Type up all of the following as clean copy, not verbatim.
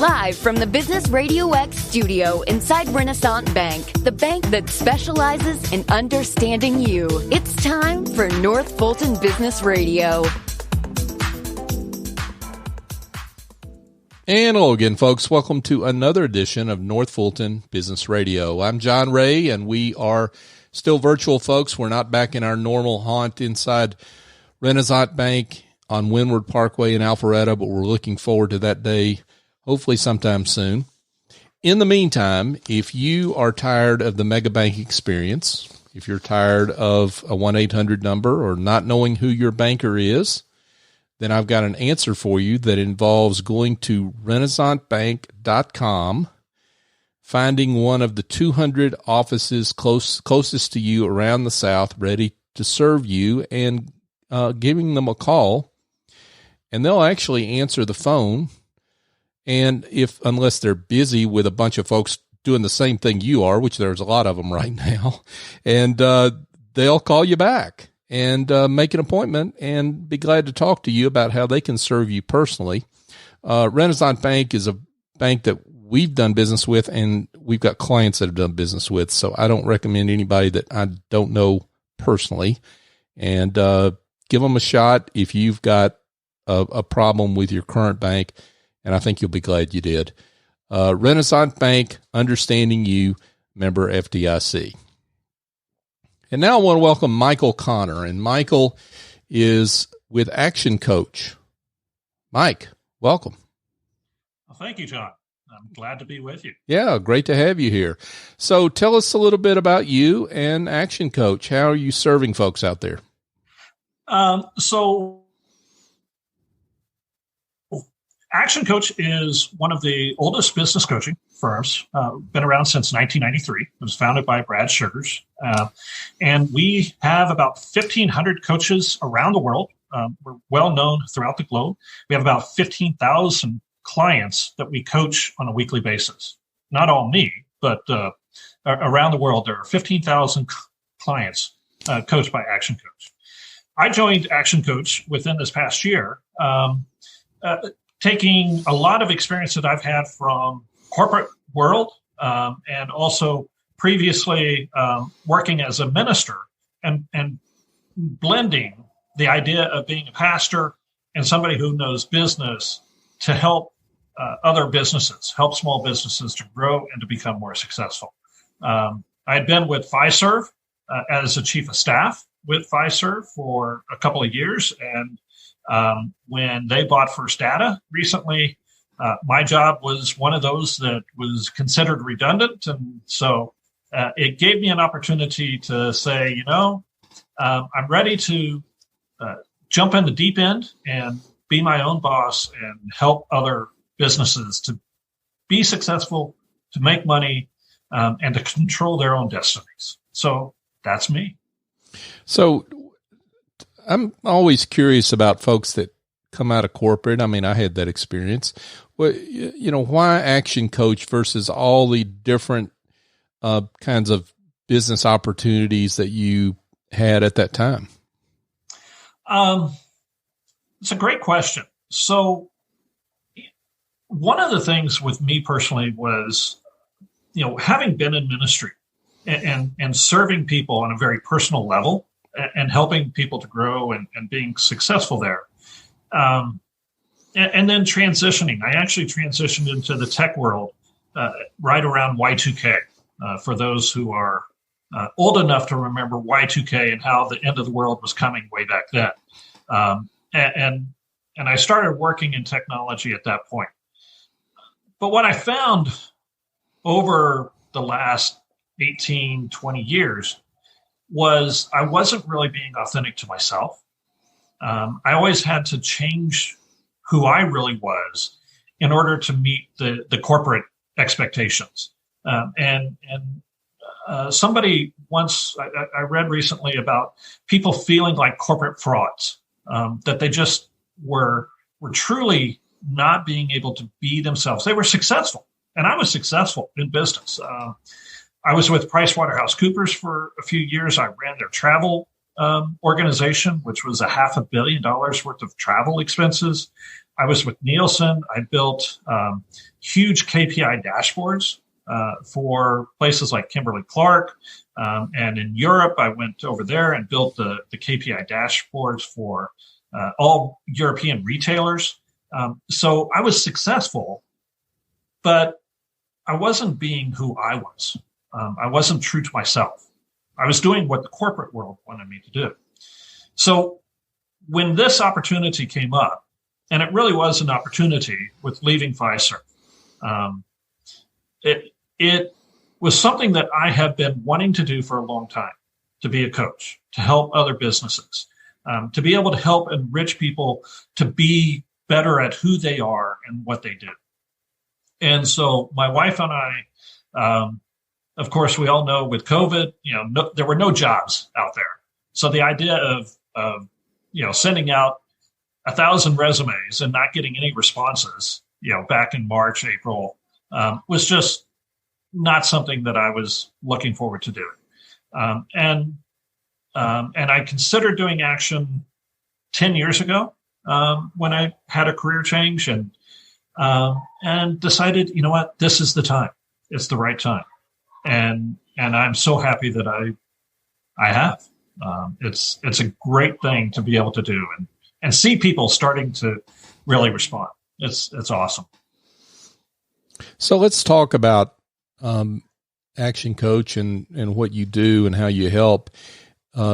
Live from the Business RadioX studio inside Renaissance Bank, the bank that specializes in understanding you. It's time for North Fulton Business Radio. And hello again, folks. Welcome to another edition of North Fulton Business Radio. I'm John Ray, and we are still virtual, folks. We're not back in our normal haunt inside Renaissance Bank on Windward Parkway in Alpharetta, but we're looking forward to that day, hopefully sometime soon. In the meantime, if you are tired of the mega bank experience, if you're tired of a 1-800 number or not knowing who your banker is, then I've got an answer for you that involves going to renaissancebank.com, finding one of the 200 offices closest to you around the South ready to serve you, and giving them a call, and they'll actually answer the phone. And unless they're busy with a bunch of folks doing the same thing you are, which there's a lot of them right now, and they'll call you back and make an appointment and be glad to talk to you about how they can serve you personally. Renaissance Bank is a bank that we've done business with, and we've got clients that have done business with, so I don't recommend anybody that I don't know personally. And give them a shot if you've got a problem with your current bank, and I think you'll be glad you did. Renaissance Bank, understanding you, member FDIC. And now I want to welcome Michael Conner, and Michael is with ActionCOACH. Mike, welcome. Well, thank you, John. I'm glad to be with you. Yeah, great to have you here. So tell us a little bit about you and ActionCOACH. How are you serving folks out there? So ActionCOACH is one of the oldest business coaching firms, been around since 1993. It was founded by Brad Sugars. And we have about 1,500 coaches around the world. We're well known throughout the globe. We have about 15,000 clients that we coach on a weekly basis. Not all me, but around the world, there are 15,000 clients coached by ActionCOACH. I joined ActionCOACH within this past year, taking a lot of experience that I've had from corporate world and also previously working as a minister and blending the idea of being a pastor and somebody who knows business to help other businesses, help small businesses to grow and to become more successful. I had been with Fiserv as a chief of staff with Fiserv for a couple of years. And when they bought First Data recently, my job was one of those that was considered redundant. And so it gave me an opportunity to say, I'm ready to jump in the deep end and be my own boss and help other businesses to be successful, to make money, and to control their own destinies. So that's me. So I'm always curious about folks that come out of corporate. I mean, I had that experience. Well, why ActionCOACH versus all the different kinds of business opportunities that you had at that time? It's a great question. So one of the things with me personally was, having been in ministry and serving people on a very personal level and helping people to grow and being successful there. And then transitioning. I actually transitioned into the tech world right around Y2K. For those who are old enough to remember Y2K and how the end of the world was coming way back then. And I started working in technology at that point. But what I found over the last 18, 20 years was I wasn't really being authentic to myself. I always had to change who I really was in order to meet the corporate expectations. Somebody once, I read recently about people feeling like corporate frauds, that they just were truly not being able to be themselves. They were successful, and I was successful in business. I was with PricewaterhouseCoopers for a few years. I ran their travel organization, which was $500 million worth of travel expenses. I was with Nielsen. I built huge KPI dashboards for places like Kimberly-Clark. And in Europe, I went over there and built the KPI dashboards for all European retailers. So I was successful, but I wasn't being who I was. I wasn't true to myself. I was doing what the corporate world wanted me to do. So when this opportunity came up, and it really was an opportunity with leaving Fiserv, it was something that I have been wanting to do for a long time, to be a coach, to help other businesses, to be able to help enrich people to be better at who they are and what they do. And so my wife and I, of course, we all know with COVID, there were no jobs out there. So the idea of sending out 1,000 resumes and not getting any responses, back in March, April, was just not something that I was looking forward to doing. And I considered doing action 10 years ago when I had a career change and decided, you know what, this is the time. It's the right time. And I'm so happy that I have. It's a great thing to be able to do and see people starting to really respond. It's awesome. So let's talk about Action Coach and what you do and how you help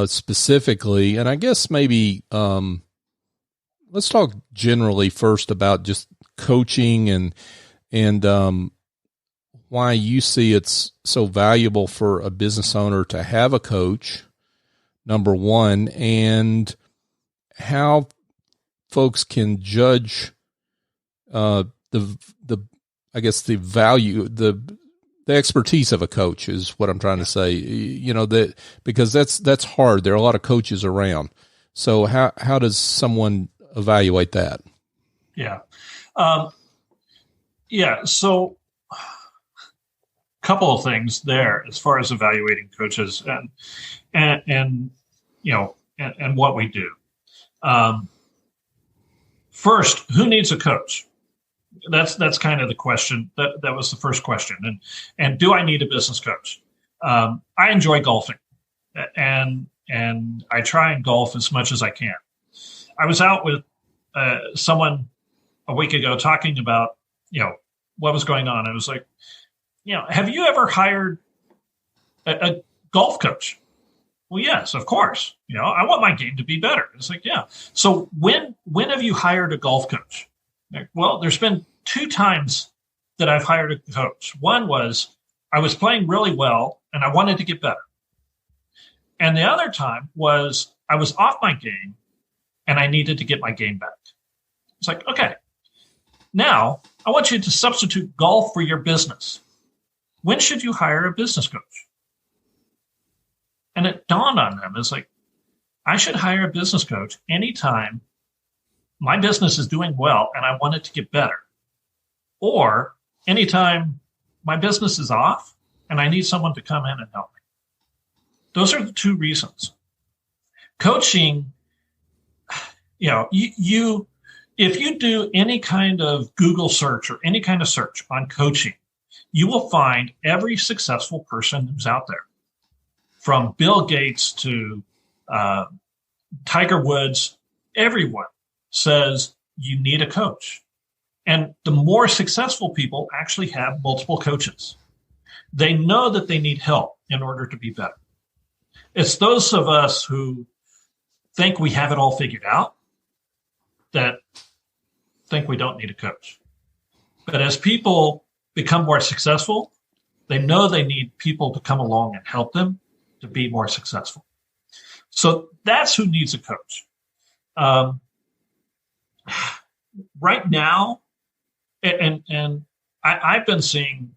specifically. And I guess maybe let's talk generally first about just coaching and why you see it's so valuable for a business owner to have a coach, number one, and how folks can judge the value, the expertise of a coach is what I'm trying to say, that because that's hard. There are a lot of coaches around. So how does someone evaluate that? Yeah. So couple of things there as far as evaluating coaches and what we do. First, who needs a coach? That's kind of the question. That was the first question. And do I need a business coach? I enjoy golfing and I try and golf as much as I can. I was out with someone a week ago talking about, what was going on. It was like, have you ever hired a golf coach? Well, yes, of course. I want my game to be better. It's like, yeah. So when have you hired a golf coach? Well, there's been 2 times that I've hired a coach. One was I was playing really well and I wanted to get better. And the other time was I was off my game and I needed to get my game back. It's like, okay, now I want you to substitute golf for your business. When should you hire a business coach? And it dawned on them. It's like, I should hire a business coach anytime my business is doing well and I want it to get better. Or anytime my business is off and I need someone to come in and help me. Those are the 2 reasons. Coaching, if you do any kind of Google search or any kind of search on coaching, you will find every successful person who's out there, from Bill Gates to Tiger Woods. Everyone says you need a coach. And the more successful people actually have multiple coaches. They know that they need help in order to be better. It's those of us who think we have it all figured out that think we don't need a coach. But as people become more successful, they know they need people to come along and help them to be more successful. So that's who needs a coach. Right now, and I've been seeing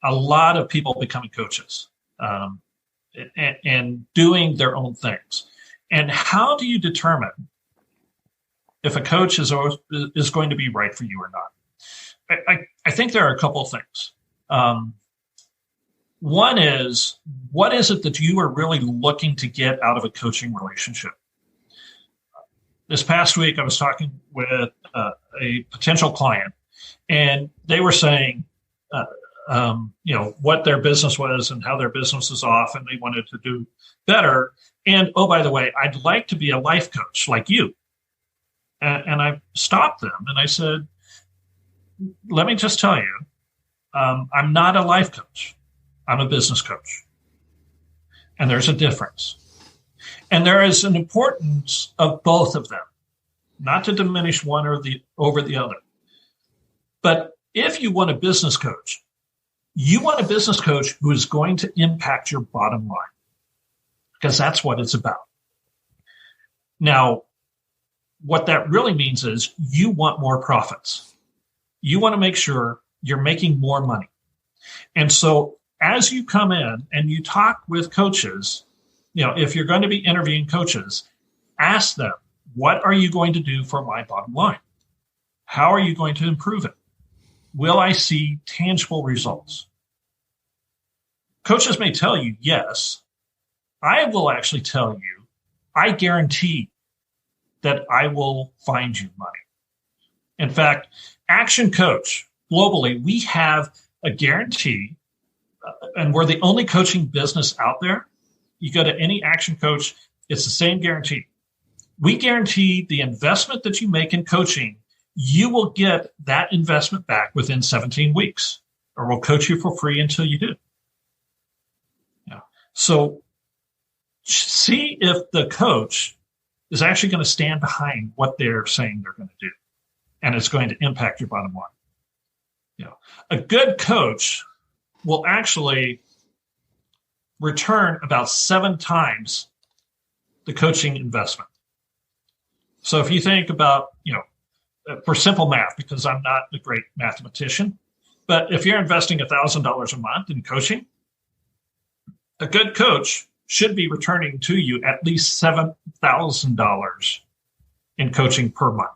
a lot of people becoming coaches and doing their own things. And how do you determine if a coach is going to be right for you or not? I think there are a couple of things. One is, what is it that you are really looking to get out of a coaching relationship? This past week, I was talking with a potential client, and they were saying, what their business was and how their business was off, and they wanted to do better. And, oh, by the way, I'd like to be a life coach like you. And I stopped them and I said, let me just tell you, I'm not a life coach. I'm a business coach. And there's a difference. And there is an importance of both of them, not to diminish one over the other. But if you want a business coach, you want a business coach who is going to impact your bottom line, because that's what it's about. Now, what that really means is you want more profits. You want to make sure you're making more money. And so as you come in and you talk with coaches, if you're going to be interviewing coaches, ask them, what are you going to do for my bottom line? How are you going to improve it? Will I see tangible results? Coaches may tell you yes. I will actually tell you, I guarantee that I will find you money. In fact, ActionCOACH, globally, we have a guarantee, and we're the only coaching business out there. You go to any ActionCOACH, it's the same guarantee. We guarantee the investment that you make in coaching, you will get that investment back within 17 weeks, or we'll coach you for free until you do. Yeah. So see if the coach is actually going to stand behind what they're saying they're going to do, and it's going to impact your bottom line. A good coach will actually return about 7 times the coaching investment. So if you think about, for simple math, because I'm not a great mathematician, but if you're investing $1,000 a month in coaching, a good coach should be returning to you at least $7,000 in coaching per month.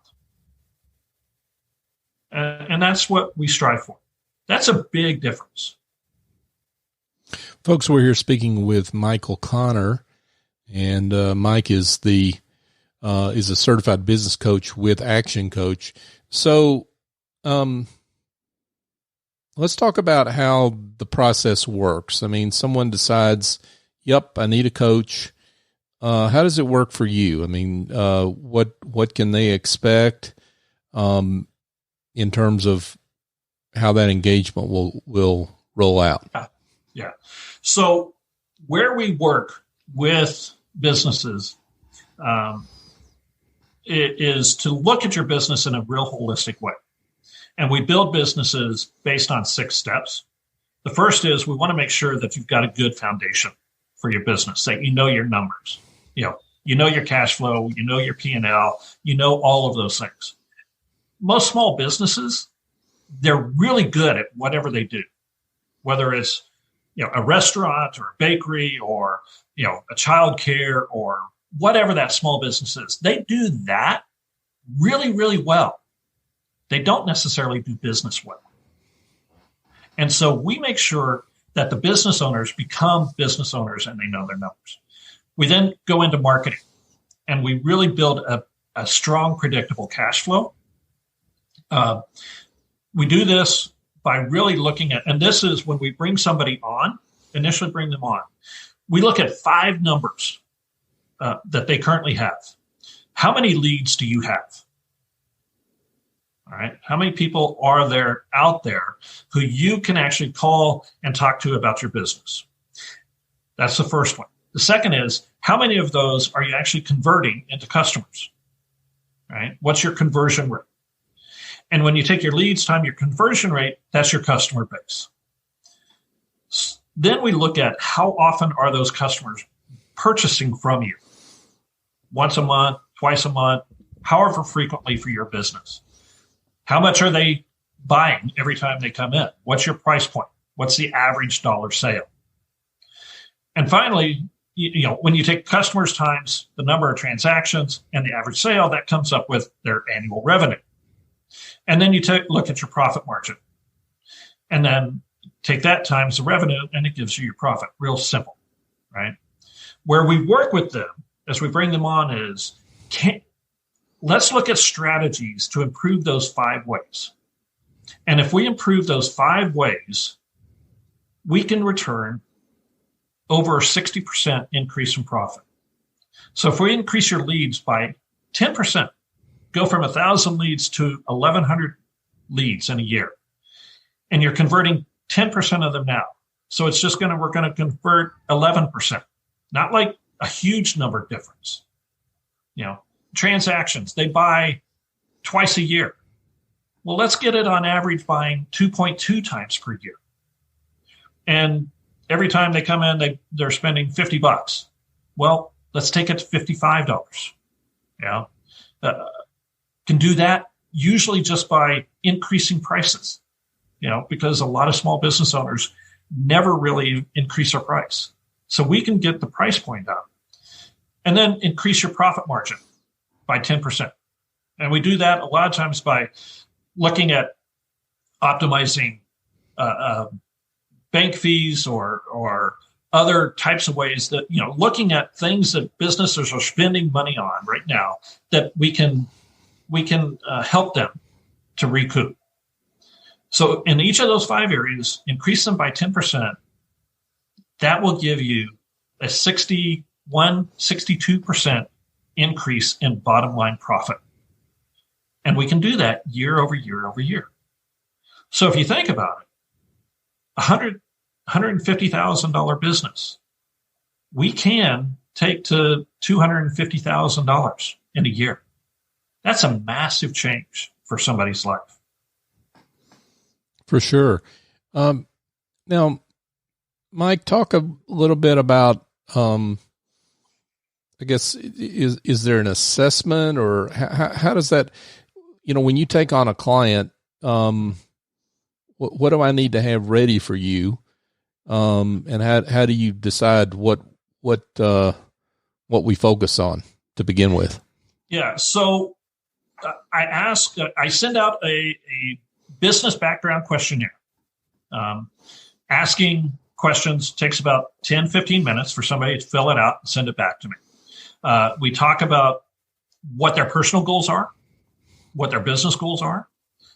And that's what we strive for. That's a big difference. Folks, we're here speaking with Michael Conner, and Mike is is a certified business coach with ActionCOACH. So, let's talk about how the process works. I mean, someone decides, yep, I need a coach. How does it work for you? I mean, what can they expect in terms of how that engagement will roll out? Yeah. So where we work with businesses is to look at your business in a real holistic way. And we build businesses based on 6 steps. The first is we want to make sure that you've got a good foundation for your business, that you know your numbers, you know your cash flow, you know your P&L, you know all of those things. Most small businesses, they're really good at whatever they do, whether it's a restaurant or a bakery or a child care or whatever that small business is. They do that really, really well. They don't necessarily do business well. And so we make sure that the business owners become business owners and they know their numbers. We then go into marketing, and we really build a strong, predictable cash flow. We do this by really looking at, and this is when we bring somebody on, initially bring them on, we look at 5 numbers that they currently have. How many leads do you have? All right. How many people are there out there who you can actually call and talk to about your business? That's the first one. The second is, how many of those are you actually converting into customers? All right. What's your conversion rate? And when you take your leads time, your conversion rate, that's your customer base. Then we look at how often are those customers purchasing from you? Once a month, twice a month, however frequently for your business. How much are they buying every time they come in? What's your price point? What's the average dollar sale? And finally, when you take customers times the number of transactions and the average sale, that comes up with their annual revenue. And then you look at your profit margin. And then take that times the revenue, and it gives you your profit. Real simple, right? Where we work with them as we bring them on is, let's look at strategies to improve those 5 ways. And if we improve those 5 ways, we can return over a 60% increase in profit. So if we increase your leads by 10%, go from 1,000 leads to 1,100 leads in a year, and you're converting 10% of them now. So it's just we're going to convert 11%, not like a huge number difference. Transactions, they buy twice a year. Well, let's get it on average buying 2.2 times per year. And every time they come in, they're spending $50. Well, let's take it to $55. Can do that usually just by increasing prices, because a lot of small business owners never really increase their price. So we can get the price point down and then increase your profit margin by 10%. And we do that a lot of times by looking at optimizing bank fees or other types of ways that, looking at things that businesses are spending money on right now that we can help them to recoup. So in each of those 5 areas, increase them by 10%. That will give you a 62% increase in bottom line profit. And we can do that year over year over year. So if you think about it, $150,000 business, we can take to $250,000 in a year. That's a massive change for somebody's life. For sure. Now, Mike, talk a little bit about, I guess, is there an assessment, or how does that, when you take on a client, what do I need to have ready for you? And how do you decide what we focus on to begin with? Yeah. So I send out a business background questionnaire. Asking questions takes about 10, 15 minutes for somebody to fill it out and send it back to me. We talk about what their personal goals are, what their business goals are,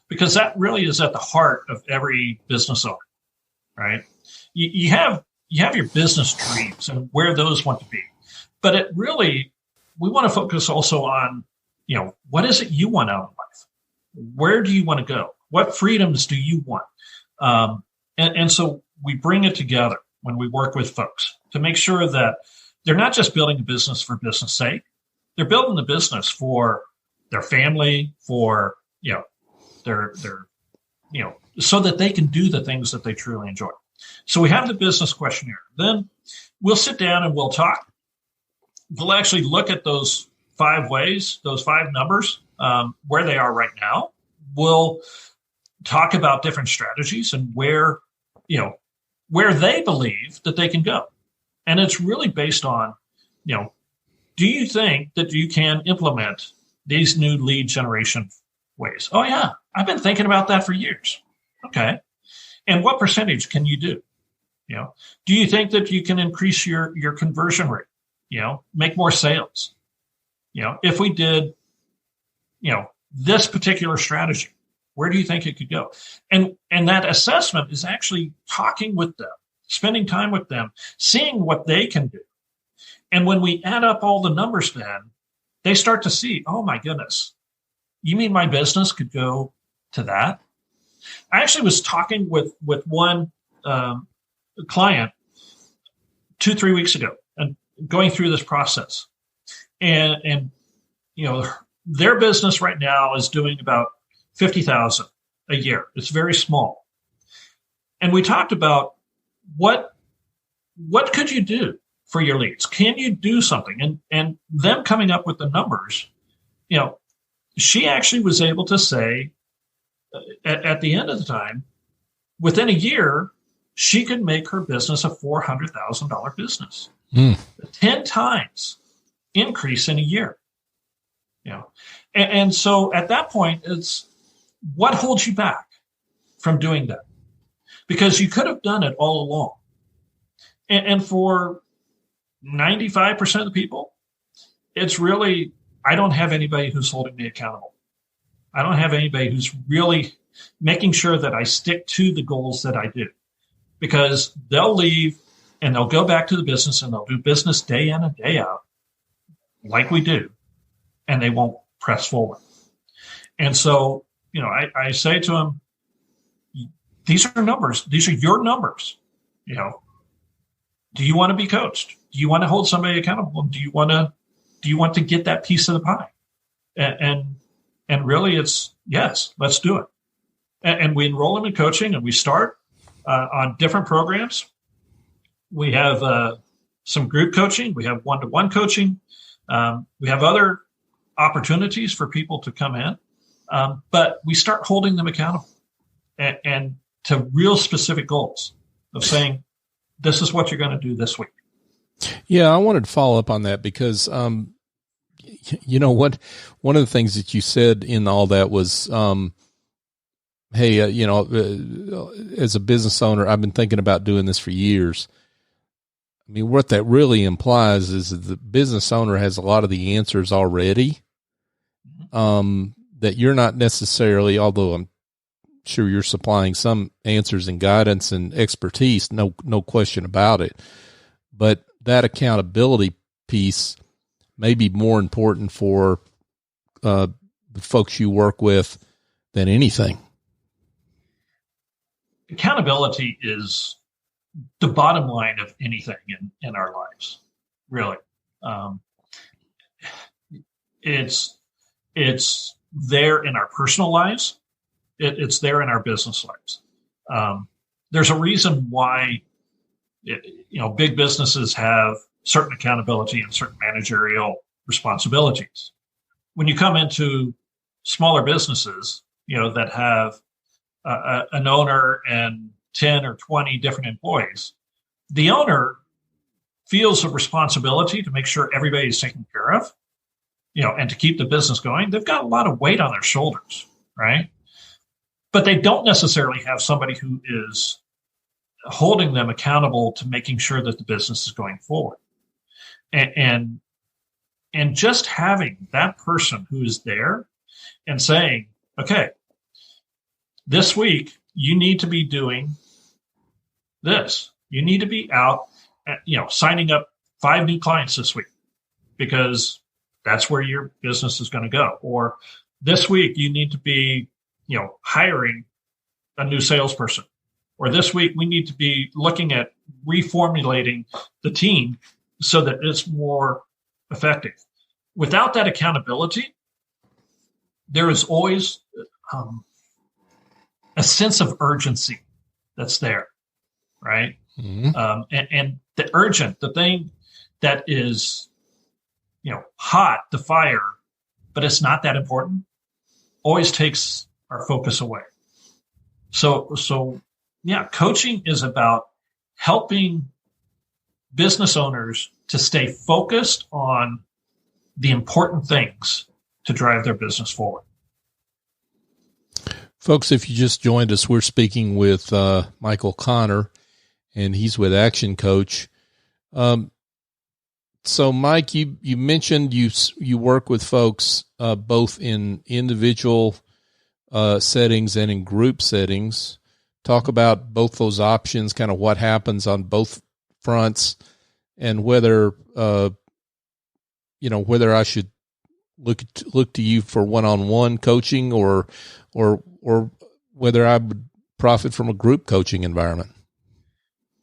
because that really is at the heart of every business owner, right? You have your business dreams and where those want to be, but we want to focus also on, what is it you want out of life? Where do you want to go? What freedoms do you want? And so we bring it together when we work with folks to make sure that they're not just building a business for business sake. They're building the business for their family, for, their so that they can do the things that they truly enjoy. So we have the business questionnaire. Then we'll sit down and we'll talk. We'll actually look at those 5 ways, those 5 numbers, where they are right now. We'll talk about different strategies and where they believe that they can go. And it's really based on, do you think that you can implement these new lead generation ways? Oh, yeah, I've been thinking about that for years. Okay. And what percentage can you do? Do you think that you can increase your conversion rate? Make more sales? If we did, this particular strategy, where do you think it could go? And that assessment is actually talking with them, spending time with them, seeing what they can do. And when we add up all the numbers, then they start to see, oh my goodness, you mean my business could go to that? I actually was talking with one client 2-3 weeks ago and going through this process. And their business right now is doing about $50,000 a year. It's very small. And we talked about what could you do for your leads? Can you do something? And them coming up with the numbers, she actually was able to say at the end of the time, within a year, she could make her business a $400,000 business. 10 times increase in a year. And so at that point, it's what holds you back from doing that? Because you could have done it all along. And for 95% of the people, it's really, I don't have anybody who's holding me accountable. I don't have anybody who's really making sure that I stick to the goals that I do, because they'll leave and they'll go back to the business and they'll do business day in and day out like we do, and they won't press forward. And so, I say to them, these are numbers. These are your numbers. Do you want to be coached? Do you want to hold somebody accountable? Do you want to get that piece of the pie? And really it's, yes, let's do it. And we enroll them in coaching, and we start on different programs. We have some group coaching. We have one-to-one coaching. We have other opportunities for people to come in. But we start holding them accountable and to real specific goals of saying, this is what you're going to do this week. Yeah, I wanted to follow up on that because, you know what, one of the things that you said in all that was, hey, as a business owner, I've been thinking about doing this for years. I mean, what that really implies is that the business owner has a lot of the answers already, that you're not necessarily, although I'm sure you're supplying some answers and guidance and expertise, no question about it. But that accountability piece may be more important for the folks you work with than anything. Accountability is the bottom line of anything in our lives, really. It's there in our personal lives. It's there in our business lives. There's a reason why, big businesses have certain accountability and certain managerial responsibilities. When you come into smaller businesses, that have an owner and 10 or 20 different employees, the owner feels a responsibility to make sure everybody is taken care of, and to keep the business going. They've got a lot of weight on their shoulders, right? But they don't necessarily have somebody who is holding them accountable to making sure that the business is going forward. And just having that person who is there and saying, okay, this week you need to be doing this. You need to be out, signing up 5 new clients this week, because that's where your business is going to go. Or this week you need to be, hiring a new salesperson. Or this week we need to be looking at reformulating the team so that it's more effective. Without that accountability, there is always a sense of urgency that's there, right? Mm-hmm. And the thing that is, hot, the fire, but it's not that important, always takes our focus away. So yeah, coaching is about helping business owners to stay focused on the important things to drive their business forward. Folks, if you just joined us, we're speaking with Michael Conner, and he's with ActionCOACH. So, Mike, you mentioned you work with folks both in individual settings and in group settings. Talk about both those options, kind of what happens on both fronts, and whether whether I should look to you for one-on-one coaching or whether I would profit from a group coaching environment.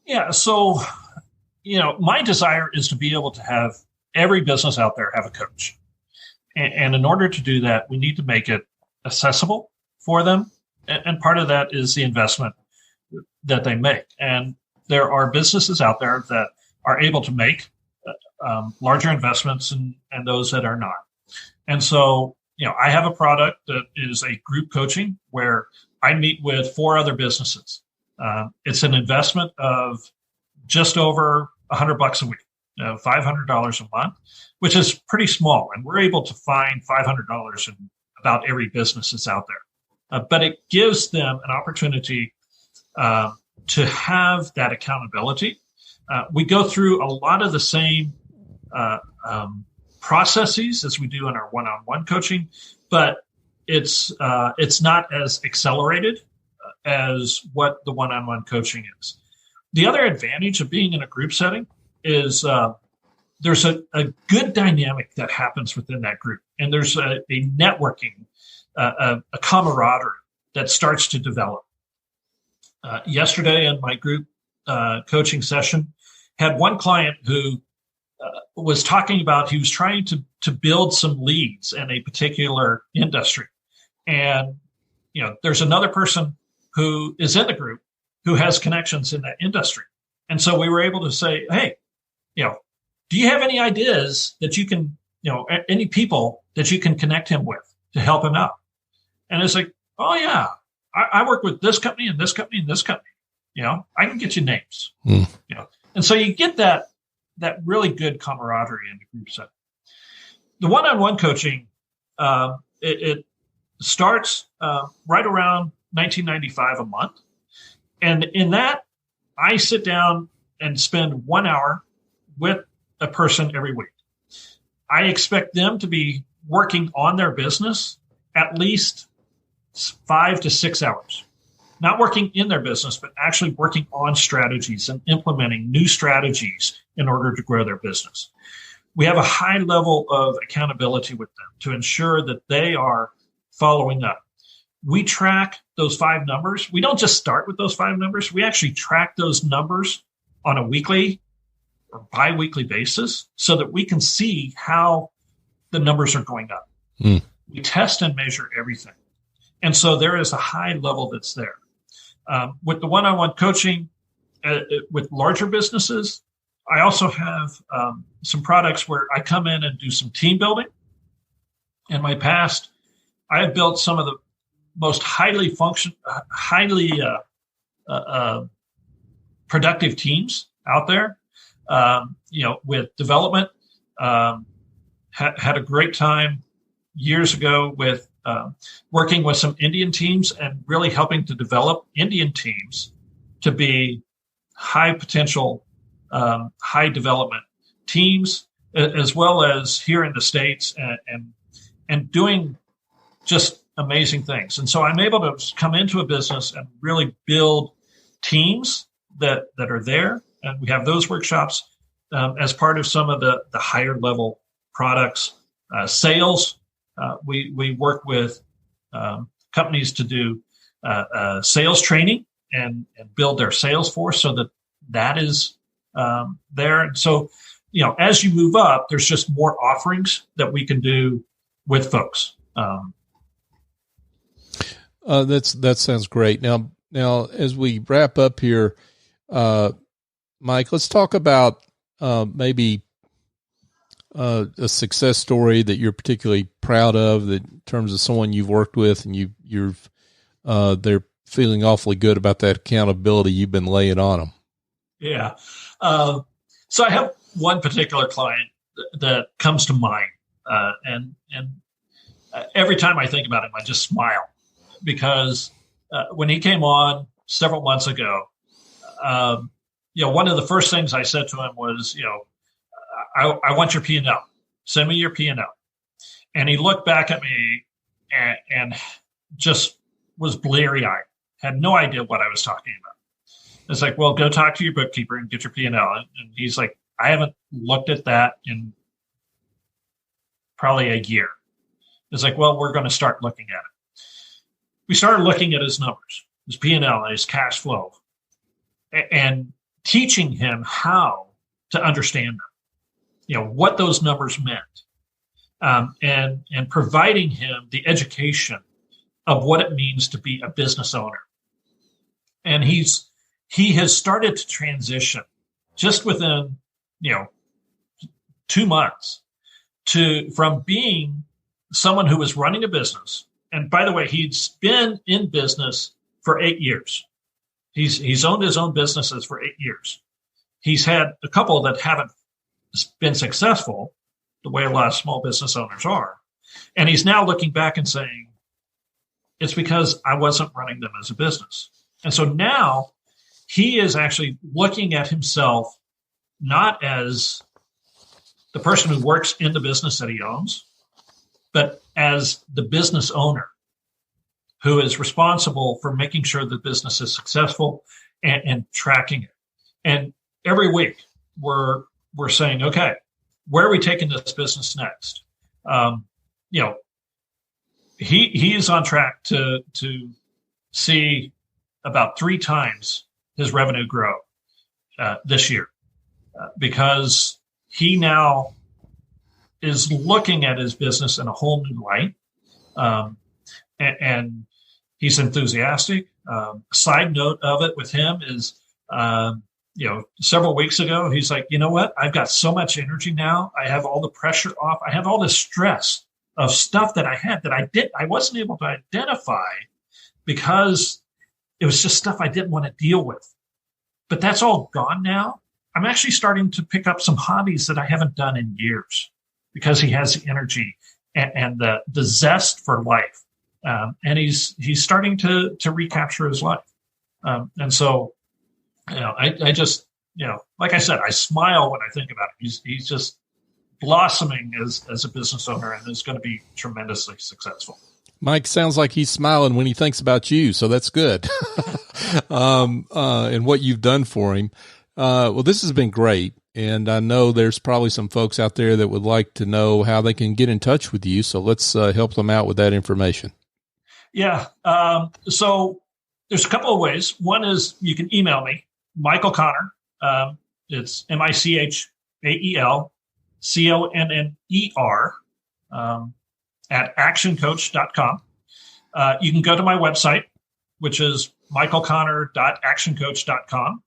Yeah. So, my desire is to be able to have every business out there have a coach. And in order to do that, we need to make it accessible for them. And part of that is the investment that they make. And there are businesses out there that are able to make larger investments and those that are not. And so, I have a product that is a group coaching where I meet with 4 other businesses. It's an investment of just over $100 a week, $500 a month, which is pretty small. And we're able to find $500 in about every business that's out there. But it gives them an opportunity to have that accountability. We go through a lot of the same processes as we do in our one-on-one coaching, but it's not as accelerated as what the one-on-one coaching is. The other advantage of being in a group setting is there's a good dynamic that happens within that group, and there's a networking, a camaraderie that starts to develop. Yesterday in my group coaching session, had one client who was talking about he was trying to build some leads in a particular industry. And, there's another person who is in the group who has connections in that industry. And so we were able to say, hey, do you have any ideas that you can, any people that you can connect him with to help him out? And it's like, oh yeah, I work with this company and this company and this company. I can get you names. And so you get that really good camaraderie in the group setting. The one-on-one coaching, it starts right around $19.95 a month. And in that, I sit down and spend 1 hour with a person every week. I expect them to be working on their business at least 5 to 6 hours. Not working in their business, but actually working on strategies and implementing new strategies in order to grow their business. We have a high level of accountability with them to ensure that they are following up. We track those 5 numbers. We don't just start with those 5 numbers. We actually track those numbers on a weekly or bi-weekly basis so that we can see how the numbers are going up. We test and measure everything. And so there is a high level that's there. With the one-on-one coaching with larger businesses, I also have some products where I come in and do some team building. In my past, I have built some of the most highly productive teams out there. With development, had a great time years ago with working with some Indian teams and really helping to develop Indian teams to be high potential, high development teams, as well as here in the States and doing just amazing things. And so I'm able to come into a business and really build teams that are there. And we have those workshops as part of some of the higher level products. Sales, we work with companies to do sales training and build their sales force so that is there. And so, as you move up, there's just more offerings that we can do with folks. That sounds great. Now, as we wrap up here, Mike, let's talk about maybe a success story that you're particularly proud of, that in terms of someone you've worked with and they're feeling awfully good about that accountability you've been laying on them. Yeah. So I have one particular client that comes to mind, and every time I think about him, I just smile because when he came on several months ago, one of the first things I said to him was, I want your P&L. Send me your P&L. And he looked back at me and just was bleary-eyed, had no idea what I was talking about. It's like, well, go talk to your bookkeeper and get your P&L. And he's like, I haven't looked at that in probably a year. It's like, well, we're going to start looking at it. We started looking at his numbers, his P&L, and his cash flow, and teaching him how to understand them, what those numbers meant, and providing him the education of what it means to be a business owner. And he has started to transition just within, 2 months from being someone who was running a business. And by the way, he's been in business for 8 years. He's owned his own businesses for 8 years. He's had a couple that haven't been successful, the way a lot of small business owners are. And he's now looking back and saying, it's because I wasn't running them as a business. And so now he is actually looking at himself not as the person who works in the business that he owns, but as the business owner who is responsible for making sure the business is successful and tracking it. And every week we're saying, okay, where are we taking this business next? He is on track to see about 3 times his revenue grow this year because he now is looking at his business in a whole new light, and he's enthusiastic. Side note of it with him is, several weeks ago, he's like, you know what? I've got so much energy now. I have all the pressure off. I have all the stress of stuff that I had that I wasn't able to identify because it was just stuff I didn't want to deal with. But that's all gone now. I'm actually starting to pick up some hobbies that I haven't done in years because he has the energy and the zest for life. And he's starting to recapture his life. And so, I just, like I said, I smile when I think about it. He's just blossoming as a business owner and is going to be tremendously successful. Mike sounds like he's smiling when he thinks about you. So that's good. And what you've done for him. Well, this has been great. And I know there's probably some folks out there that would like to know how they can get in touch with you. So let's help them out with that information. Yeah. So there's a couple of ways. One is you can email me, Michael Conner. It's MichaelConner at actioncoach.com. You can go to my website, which is michaelconner.actioncoach.com.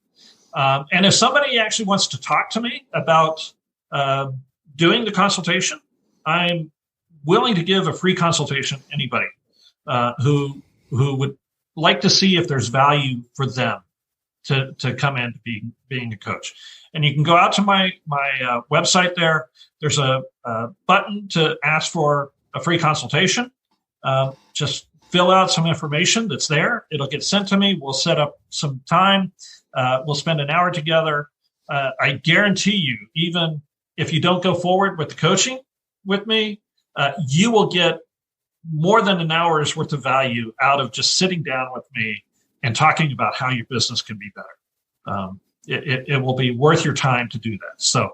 And if somebody actually wants to talk to me about doing the consultation, I'm willing to give a free consultation to anybody who would like to see if there's value for them to come in to being a coach. And you can go out to my website there. There's a button to ask for a free consultation. Just fill out some information that's there. It'll get sent to me. We'll set up some time. We'll spend an hour together. I guarantee you, even if you don't go forward with the coaching with me, you will get more than an hour's worth of value out of just sitting down with me and talking about how your business can be better. It will be worth your time to do that. So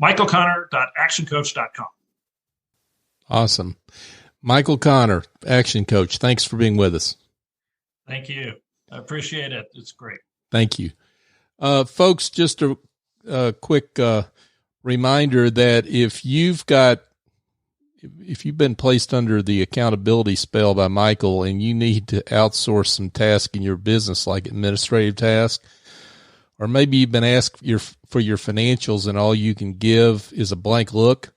michaelconner.actioncoach.com. Awesome. Michael Conner, Action Coach. Thanks for being with us. Thank you. I appreciate it. It's great. Thank you. Folks, just a quick reminder that if you've been placed under the accountability spell by Michael and you need to outsource some tasks in your business, like administrative tasks, or maybe you've been asked for your financials and all you can give is a blank look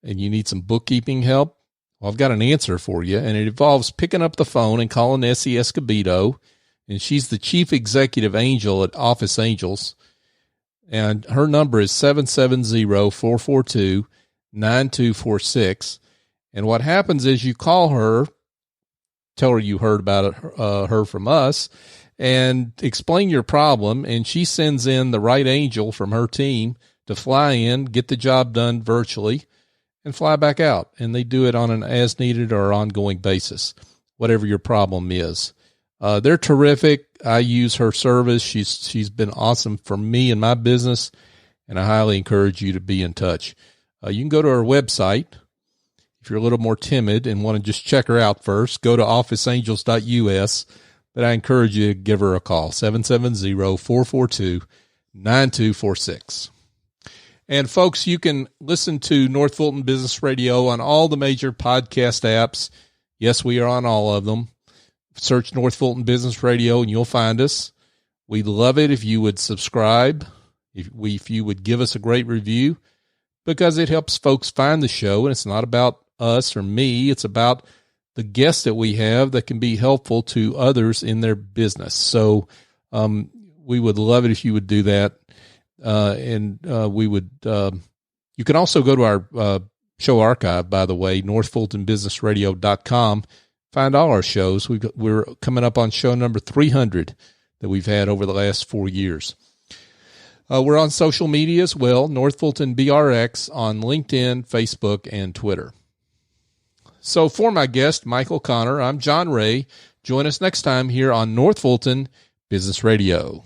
and you need some bookkeeping help, well, I've got an answer for you, and it involves picking up the phone and calling Essie Escobedo, and she's the chief executive angel at Office Angels, and her number is 770-442-9246. And what happens is you call her, tell her you heard about her from us, and explain your problem, and she sends in the right angel from her team to fly in, get the job done virtually, and fly back out. And they do it on an as-needed or ongoing basis, whatever your problem is. They're terrific. I use her service. She's been awesome for me and my business, and I highly encourage you to be in touch. You can go to her website. If you're a little more timid and want to just check her out first, go to officeangels.us, but I encourage you to give her a call, 770-442-9246. And folks, you can listen to North Fulton Business Radio on all the major podcast apps. Yes, we are on all of them. Search North Fulton Business Radio and you'll find us. We'd love it if you would subscribe, if you would give us a great review, because it helps folks find the show. And it's not about us or me. It's about the guests that we have that can be helpful to others in their business. So we would love it if you would do that. We would, you can also go to our show archive, by the way, northfultonbusinessradio.com. Find all our shows. We're coming up on show number 300 that we've had over the last 4 years. We're on social media as well, North Fulton BRX on LinkedIn, Facebook, and Twitter. So for my guest, Michael Conner, I'm John Ray. Join us next time here on North Fulton Business Radio.